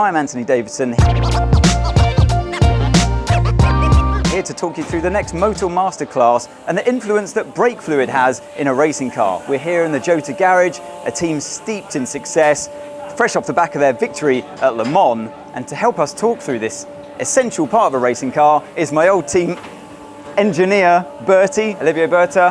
I'm Anthony Davidson, here to talk you through the next Motul Masterclass and the influence that brake fluid has in a racing car. We're here in the Jota garage, a team steeped in success, fresh off the back of their victory at Le Mans. And to help us talk through this essential part of a racing car is my old team engineer, Bertie, Olivier Berta.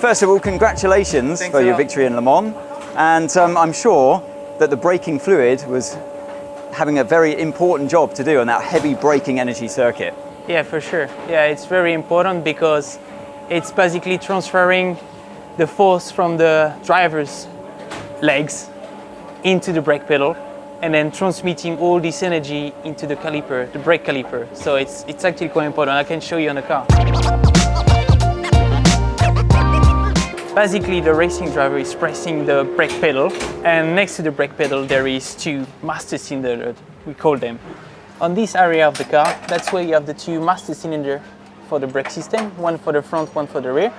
First of all, congratulations for your victory in Le Mans. And I'm sure that the braking fluid was having a very important job to do on that heavy braking energy circuit. Yeah, for sure. Yeah, it's very important because it's basically transferring the force from the driver's legs into the brake pedal and then transmitting all this energy into the caliper, the brake caliper. So it's actually quite important. I can show you on the car. Basically, the racing driver is pressing the brake pedal, and next to the brake pedal there is two master cylinders, we call them. On this area of the car, that's where you have the two master cylinders for the brake system, one for the front, one for the rear.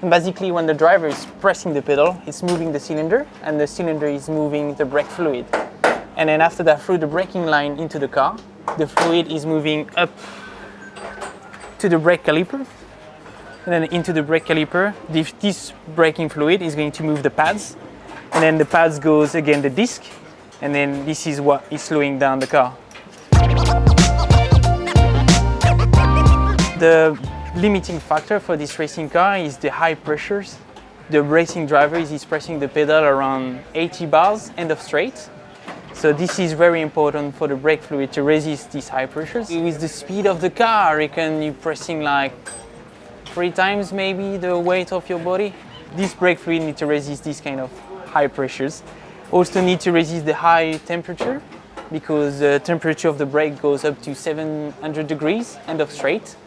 And basically, when the driver is pressing the pedal, it's moving the cylinder, and the cylinder is moving the brake fluid. And then after that, through the braking line into the car, the fluid is moving up to the brake caliper. And then into the brake caliper, this braking fluid is going to move the pads. And then the pads goes again the disc. And then this is what is slowing down the car. The limiting factor for this racing car is the high pressures. The racing driver is pressing the pedal around 80 bars end of straight. So this is very important for the brake fluid to resist these high pressures. With the speed of the car, I reckon you're pressing like 3 times maybe the weight of your body. This brake fluid needs to resist these kind of high pressures. Also need to resist the high temperature because the temperature of the brake goes up to 700 degrees end of straight.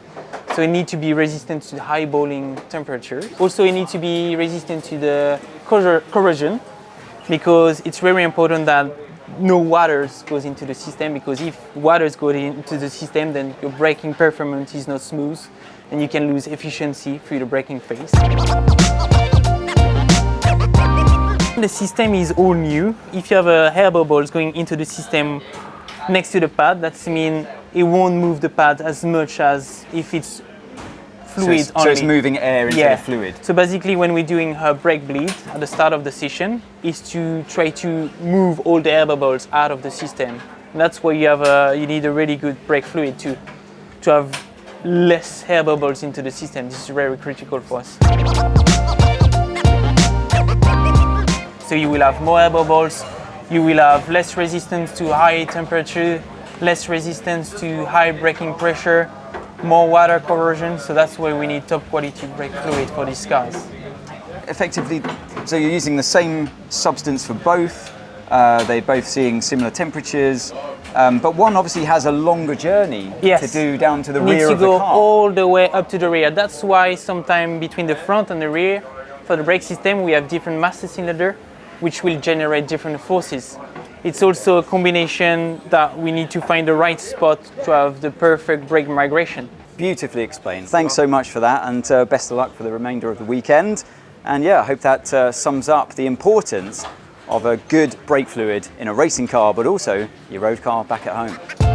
So it needs to be resistant to the high boiling temperature. Also it needs to be resistant to the corrosion because it's very important that no water goes into the system, because if water goes into the system, then your braking performance is not smooth and you can lose efficiency through the braking phase. The system is all new. If you have air bubbles going into the system next to the pad, that means it won't move the pad as much as if it's fluid only. So it's moving air into the fluid. So basically when we're doing a brake bleed at the start of the session is to try to move all the air bubbles out of the system. And that's why you need a really good brake fluid to have less air bubbles into the system. This is very critical for us. So you will have more air bubbles, you will have less resistance to high temperature, less resistance to high braking pressure, more water corrosion. So that's why we need top quality brake fluid for these cars. Effectively, so you're using the same substance for both. They're both seeing similar temperatures. But one obviously has a longer journey to do down to the rear of the car. Needs to go all the way up to the rear. That's why sometimes between the front and the rear, for the brake system, we have different master cylinder, which will generate different forces. It's also a combination that we need to find the right spot to have the perfect brake migration. Beautifully explained. Thanks so much for that, and best of luck for the remainder of the weekend. And yeah, I hope that sums up the importance of a good brake fluid in a racing car, but also your road car back at home.